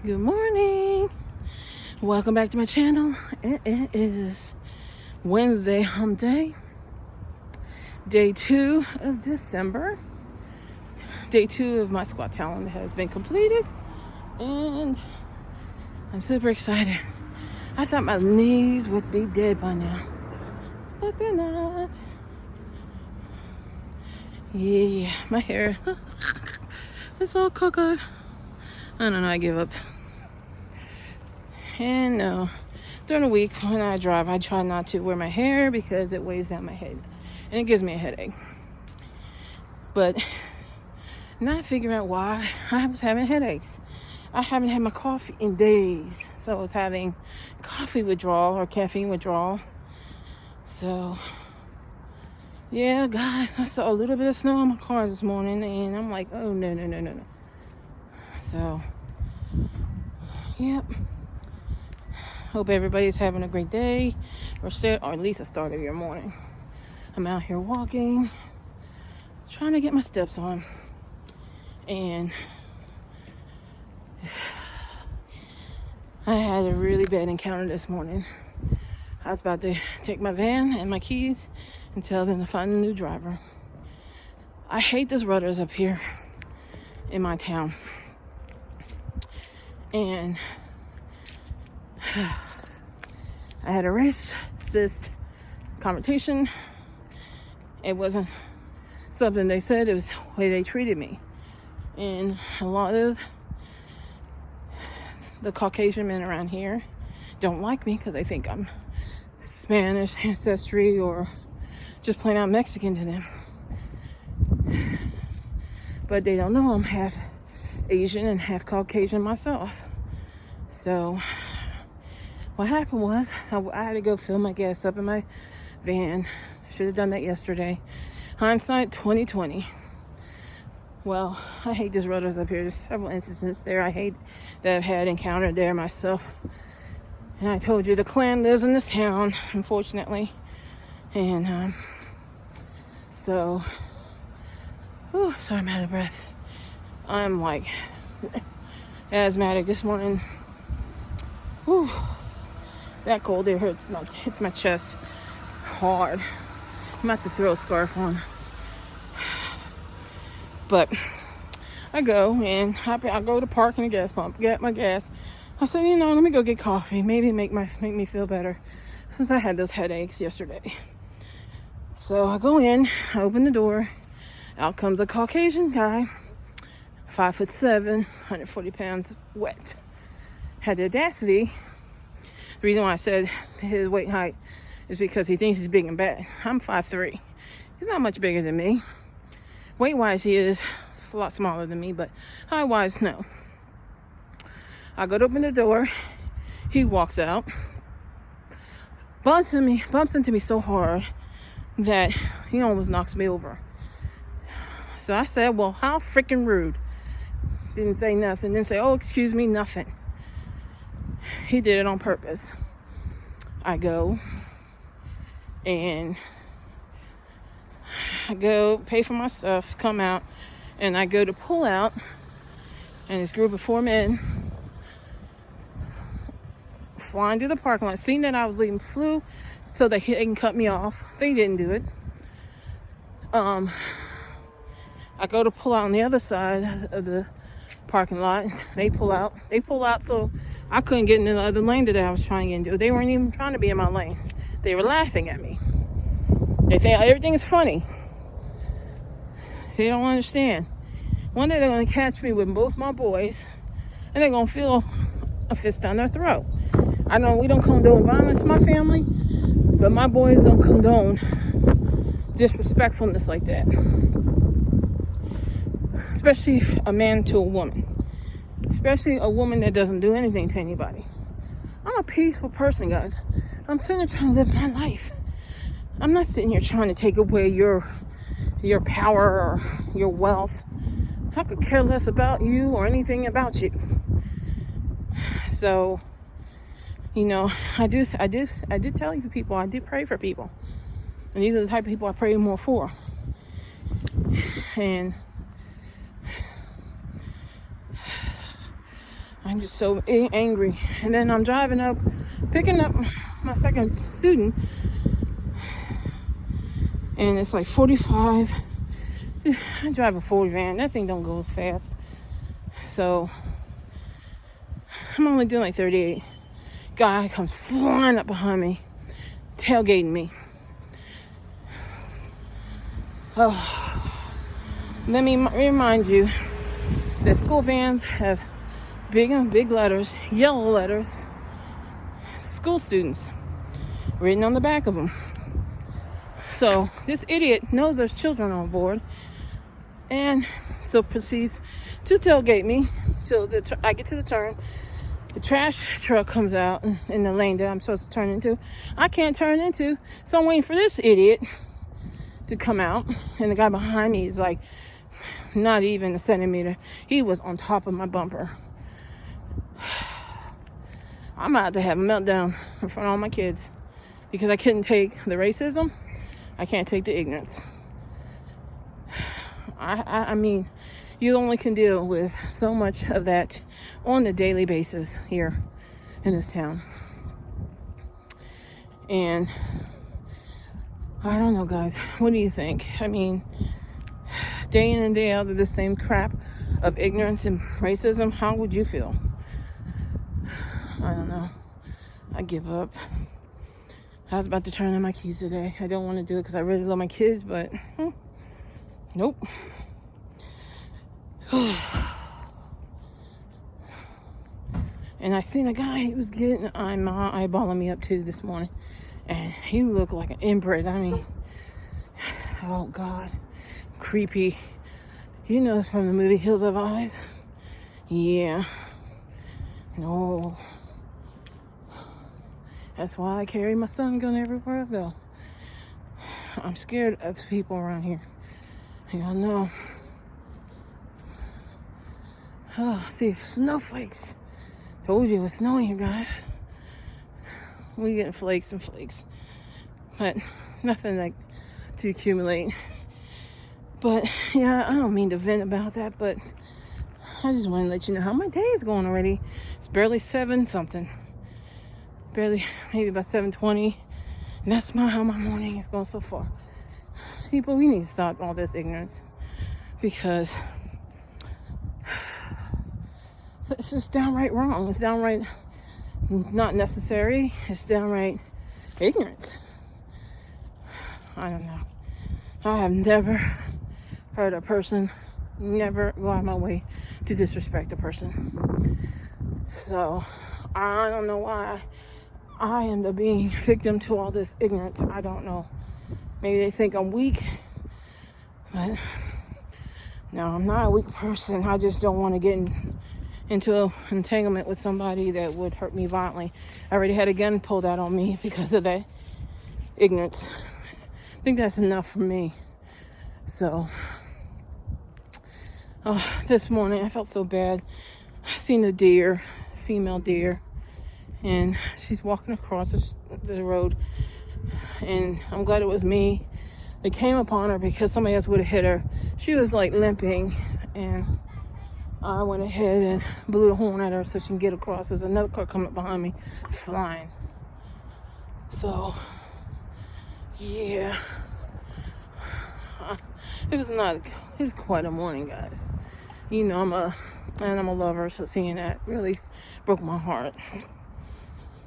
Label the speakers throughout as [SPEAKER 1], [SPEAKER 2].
[SPEAKER 1] Good morning. Welcome back to my channel. It is Wednesday hump day. Day 2 of December. Day 2 of my squat challenge has been completed. And I'm super excited. I thought my knees would be dead by now. But they're not. Yeah, my hair. It's all cooked. I don't know, I give up. And no, during the week when I drive, I try not to wear my hair because it weighs down my head and it gives me a headache. But not figuring out why I was having headaches. I haven't had my coffee in days, so I was having coffee withdrawal or caffeine withdrawal. So yeah, guys, I saw a little bit of snow on my car this morning, and I'm like, oh no. So yep. Hope everybody's having a great day, or at least a start of your morning. I'm out here walking, trying to get my steps on, and I had a really bad encounter this morning. I was about to take my van and my keys and tell them to find a new driver. I hate those rudders up here in my town. And I had a racist confrontation. It wasn't something they said, it was the way they treated me. And a lot of the Caucasian men around here don't like me because they think I'm Spanish ancestry or just plain out Mexican to them. But they don't know I'm half Asian and half Caucasian myself. So what happened was I had to go fill my gas up in my van. Should have done that yesterday. Hindsight 2020. Well, I hate these rudders up here. There's several instances there I hate that I've had encountered there myself. And I told you the Klan lives in this town, unfortunately. And so, sorry, I'm out of breath. I'm like asthmatic this morning. Whew. That cold air hits my chest hard. I'm about to throw a scarf on. But I go and I go to park in the gas pump, get my gas. I said, let me go get coffee. Maybe make me feel better since I had those headaches yesterday. So I go in, I open the door. Out comes a Caucasian guy, 5'7", 140 pounds, wet. Had the audacity. The reason why I said his weight and height is because he thinks he's big and bad. I'm 5'3". He's not much bigger than me. Weight-wise, he is a lot smaller than me, but height-wise, no. I go to open the door. He walks out, bumps into me so hard that he almost knocks me over. So I said, well, how freaking rude. Didn't say nothing. Didn't say, oh, excuse me, nothing. He did it on purpose. I go and I go pay for my stuff, come out, and I go to pull out, and this group of 4 men flying through the parking lot, seeing that I was leaving, flew so they can cut me off. They didn't do it. I go to pull out on the other side of the parking lot. They pull out so I couldn't get into the other lane that I was trying to get into. They weren't even trying to be in my lane. They were laughing at me. They think everything is funny. They don't understand. One day they're going to catch me with both my boys, and they're going to feel a fist down their throat. I know we don't condone violence in my family, but my boys don't condone disrespectfulness like that. Especially a man to a woman. Especially a woman that doesn't do anything to anybody. I'm a peaceful person, guys. I'm sitting here trying to live my life. I'm not sitting here trying to take away your power or your wealth. I could care less about you or anything about you. So, I do tell you people, I do pray for people. And these are the type of people I pray more for. And I'm just so angry. And then I'm driving up, picking up my second student, and it's like 45. I drive a 40 van. That thing don't go fast. So I'm only doing like 38. Guy comes flying up behind me, tailgating me. Oh, let me remind you that school vans have big letters, yellow letters, school students written on the back of them. So this idiot knows there's children on board, and so proceeds to tailgate me till I get to the turn. The trash truck comes out in the lane that I'm supposed to turn into. I can't turn into, so I'm waiting for this idiot to come out, and the guy behind me is like not even a centimeter. He was on top of my bumper. I'm about to have a meltdown in front of all my kids because I couldn't take the racism. I can't take the ignorance. I mean, you only can deal with so much of that on a daily basis here in this town. And I don't know, guys. What do you think? I mean, day in and day out of the same crap of ignorance and racism, how would you feel? I don't know. I give up. I was about to turn in my keys today. I don't want to do it because I really love my kids, but nope. And I seen a guy, he was getting eyeballing me up too this morning. And he looked like an inbred. I mean, oh God, creepy. You know from the movie Hills Have Eyes? Yeah. No. That's why I carry my stun gun everywhere I go. I'm scared of people around here. Y'all know. Oh, see, snowflakes. Told you it was snowing here, guys. We getting flakes and flakes. But nothing like to accumulate. But yeah, I don't mean to vent about that, but I just want to let you know how my day is going already. It's barely 7 something. Barely, maybe about 7:20. And that's how my morning is going so far. People, we need to stop all this ignorance. Because it's just downright wrong. It's downright not necessary. It's downright ignorance. I don't know. I have never heard a person never go out of my way to disrespect a person. So I don't know why I end up being victim to all this ignorance. I don't know. Maybe they think I'm weak, but no, I'm not a weak person. I just don't want to get into an entanglement with somebody that would hurt me violently. I already had a gun pulled out on me because of that ignorance. I think that's enough for me. So, this morning I felt so bad. I seen a deer, female deer, and she's walking across the road, and I'm glad it was me that came upon her because somebody else would have hit her. She was like limping, and I went ahead and blew the horn at her so she can get across. There's another car coming up behind me, flying. So, yeah. It was quite a morning, guys. You know, I'm a lover, so seeing that really broke my heart.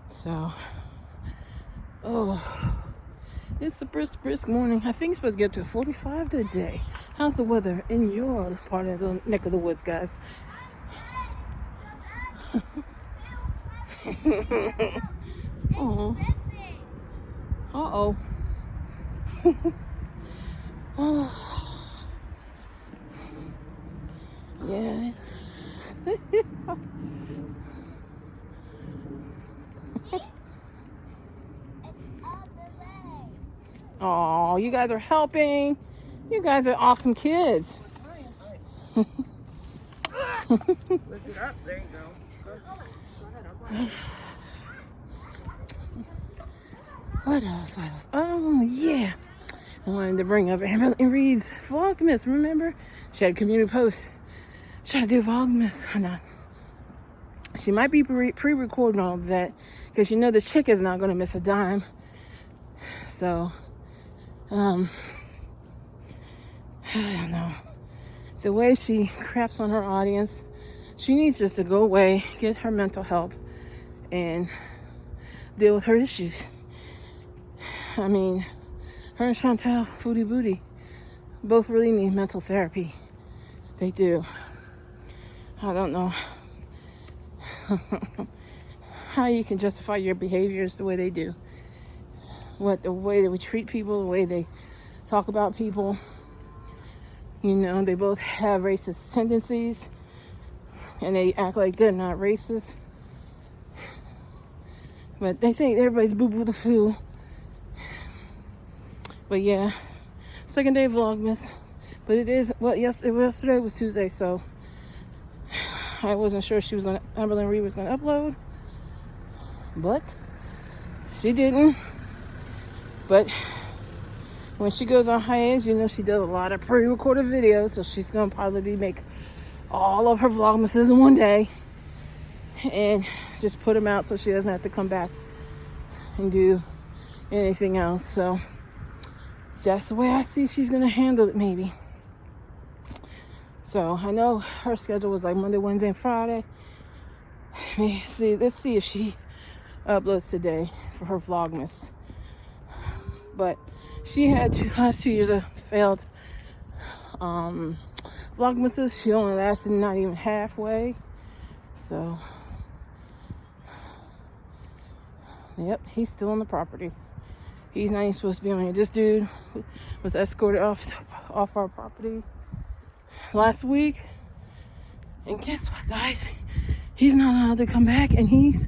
[SPEAKER 1] So, it's a brisk morning. I think it's supposed to get to 45 today. How's the weather in your part of the neck of the woods, guys? Oh. Uh-oh. Oh. Yes. Oh, you guys are helping. You guys are awesome kids.
[SPEAKER 2] Lift it up. There you go.
[SPEAKER 1] What else? Oh, yeah. I wanted to bring up Evelyn Reed's Vlogmas. Remember? She had a community post. Trying to do Vlogmas or not. She might be pre-recording all of that because you know the chick is not going to miss a dime. So, I don't know. The way she craps on her audience, she needs just to go away, get her mental help, and deal with her issues. I mean, her and Chantel Foodie Booty both really need mental therapy. They do. I don't know how you can justify your behaviors the way they do. The way they would treat people, the way they talk about people. You know, they both have racist tendencies and they act like they're not racist. But they think everybody's boo-boo the fool. But yeah, second day of Vlogmas. But it is, well, yesterday was Tuesday, so I wasn't sure Amberlyn Reed was gonna upload. But she didn't. But when she goes on hiatus, you know she does a lot of pre-recorded videos, so she's gonna probably make all of her Vlogmases in one day and just put them out so she doesn't have to come back and do anything else. So that's the way I see she's gonna handle it, maybe. So I know her schedule was like Monday, Wednesday, and Friday. Let's see if she uploads today for her Vlogmas. But she had last 2 years of failed Vlogmases. She only lasted not even halfway. So, yep, he's still on the property. He's not even supposed to be on here. This dude was escorted off our property last week. And guess what, guys? He's not allowed to come back, and he's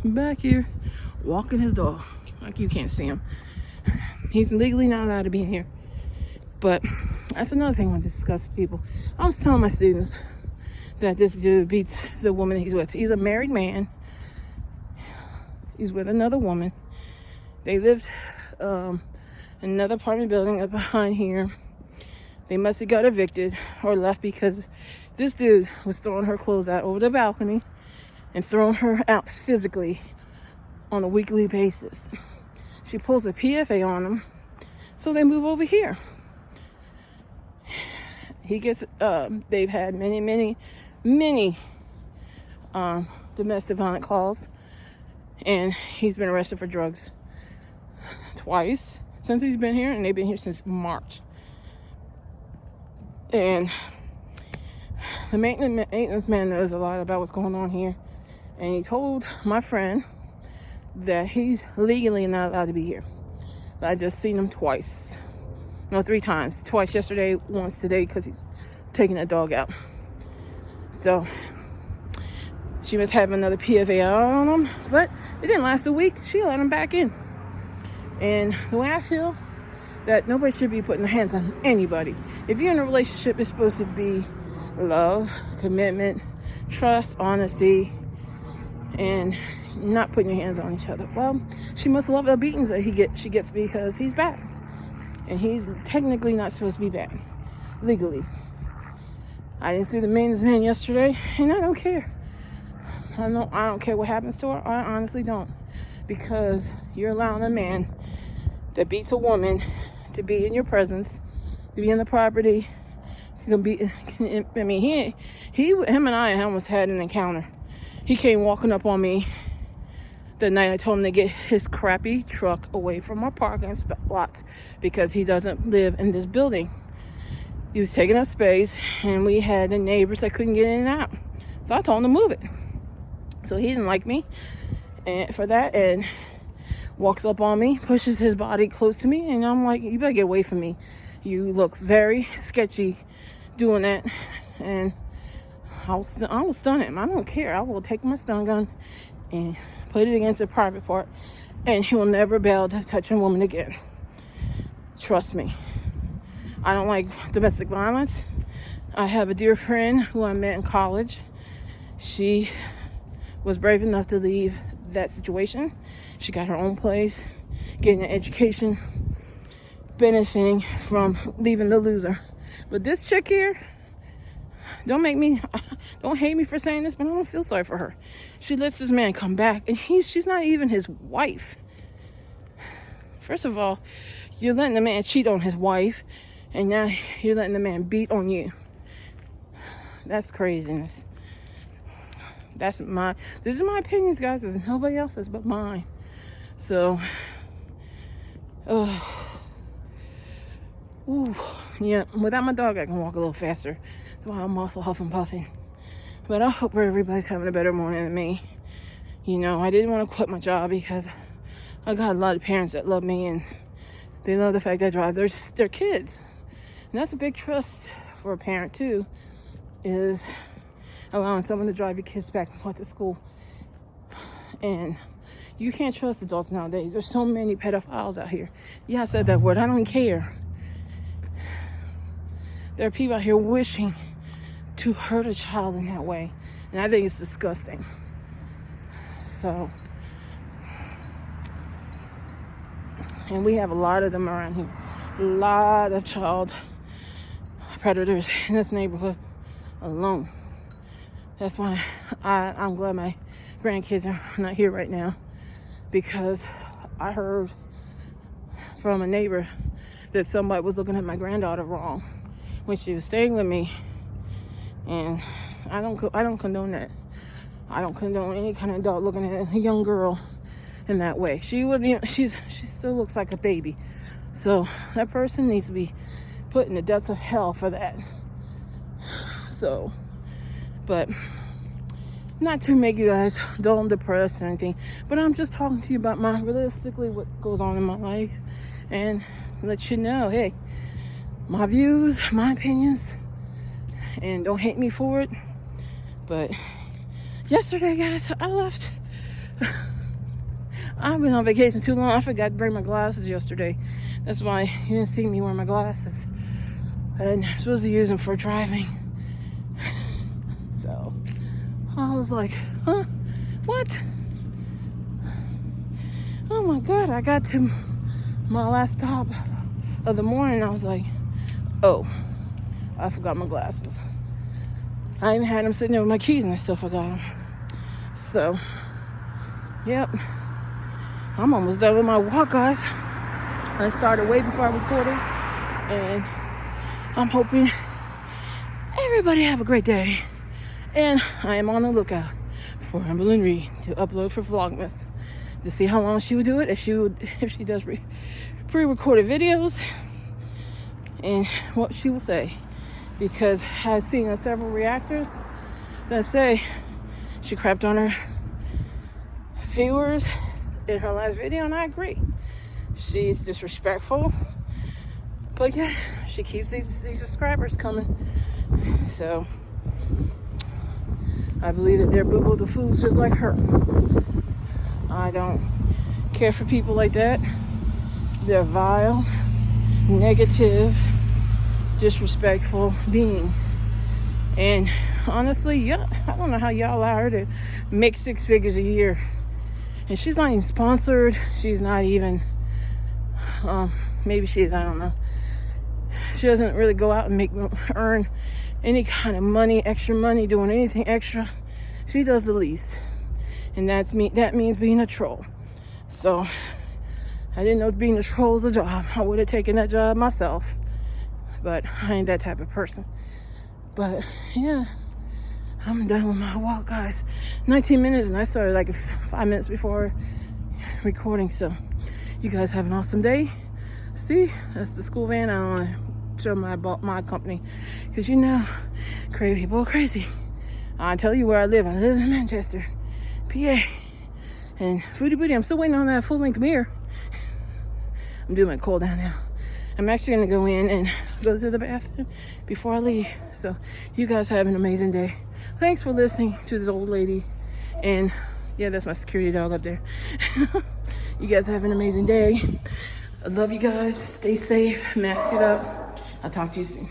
[SPEAKER 1] back here walking his dog. Like, you can't see him. He's legally not allowed to be in here. But that's another thing I want to discuss with people. I was telling my students that this dude beats the woman he's with. He's a married man. He's with another woman. They lived in another apartment building up behind here. They must have got evicted or left because this dude was throwing her clothes out over the balcony and throwing her out physically on a weekly basis. She pulls a PFA on him, so they move over here. He gets, they've had many domestic violence calls, and he's been arrested for drugs twice since he's been here, and they've been here since March. And the maintenance man knows a lot about what's going on here, and he told my friend that he's legally not allowed to be here. But I just seen him twice. No, 3 times. Twice yesterday, once today, because he's taking a dog out. So she must have another PFA on him, but it didn't last a week. She let him back in. And the way I feel, that nobody should be putting their hands on anybody. If you're in a relationship, it's supposed to be love, commitment, trust, honesty, and not putting your hands on each other. Well, she must love the beatings that she gets because he's back. And he's technically not supposed to be back, legally. I didn't see the maintenance man yesterday, and I don't care. I don't care what happens to her. I honestly don't. Because you're allowing a man that beats a woman to be in your presence, to be in the property. Him and I almost had an encounter. He came walking up on me the night I told him to get his crappy truck away from our parking lots because he doesn't live in this building. He was taking up space, and we had the neighbors that couldn't get in and out. So I told him to move it. So he didn't like me for that, and walks up on me, pushes his body close to me, and I'm like, you better get away from me. You look very sketchy doing that. And I will stun him. I don't care. I will take my stun gun and put it against a private part, and he will never be able to touch a woman again. Trust me. I don't like domestic violence. I have a dear friend who I met in college. She was brave enough to leave that situation. She got her own place, getting an education, benefiting from leaving the loser. But this chick here, don't hate me for saying this, but I don't feel sorry for her. She lets this man come back, and she's not even his wife. First of all, you're letting the man cheat on his wife, and now you're letting the man beat on you. That's craziness. This is my opinions, guys. This is nobody else's but mine. So, yeah, without my dog, I can walk a little faster. That's why I'm also huffing puffing. But I hope everybody's having a better morning than me. You know, I didn't want to quit my job because I got a lot of parents that love me and they love the fact that I drive their kids. And that's a big trust for a parent too, is allowing someone to drive your kids back and forth to school. And you can't trust adults nowadays. There's so many pedophiles out here. Yeah, I said that word. I don't care. There are people out here wishing to hurt a child in that way. And I think it's disgusting. So, and we have a lot of them around here. A lot of child predators in this neighborhood alone. That's why I'm glad my grandkids are not here right now, because I heard from a neighbor that somebody was looking at my granddaughter wrong when she was staying with me, and I don't condone that. I don't condone any kind of adult looking at a young girl in that way. She still looks like a baby, so that person needs to be put in the depths of hell for that. So, but not to make you guys dull and depressed or anything, but I'm just talking to you about realistically what goes on in my life, and let you know, hey, my views, my opinions, and don't hate me for it. But yesterday, guys, I left. I've been on vacation too long. I forgot to bring my glasses yesterday. That's why you didn't see me wearing my glasses. And I'm supposed to use them for driving. So I was like, huh? What? Oh my God, I got to my last stop of the morning. I was like, oh, I forgot my glasses. I even had them sitting there with my keys and I still forgot them. So, yep. I'm almost done with my walk, guys. I started way before I recorded. And I'm hoping everybody have a great day. And I am on the lookout for Amberlynn Reed to upload for Vlogmas to see how long she would do it, if she does pre-recorded videos, and what she will say. Because I've seen several reactors that say she crapped on her viewers in her last video, and I agree. She's disrespectful, but yeah, she keeps these subscribers coming. So I believe that they're boo-boo the fools just like her. I don't care for people like that. They're vile, negative, disrespectful beings. And honestly, yeah, I don't know how y'all allow her to make 6 figures a year. And she's not even sponsored. She's not even, maybe she is, I don't know. She doesn't really go out and earn any kind of money, extra money, doing anything extra. She does the least. And that means being a troll. So I didn't know being a troll was a job. I would have taken that job myself. But I ain't that type of person. But yeah, I'm done with my walk, guys. 19 minutes, and I started like 5 minutes before recording. So you guys have an awesome day. See, that's the school van. I don't want to show my company, because you know, crazy people are crazy. I'll tell you where I live. I live in Manchester, PA. And Foodie Booty, I'm still waiting on that full-length mirror. I'm doing my cool down now. I'm actually going to go in and go to the bathroom before I leave. So you guys have an amazing day. Thanks for listening to this old lady. And yeah, that's my security dog up there. You guys have an amazing day. I love you guys. Stay safe. Mask it up. I'll talk to you soon.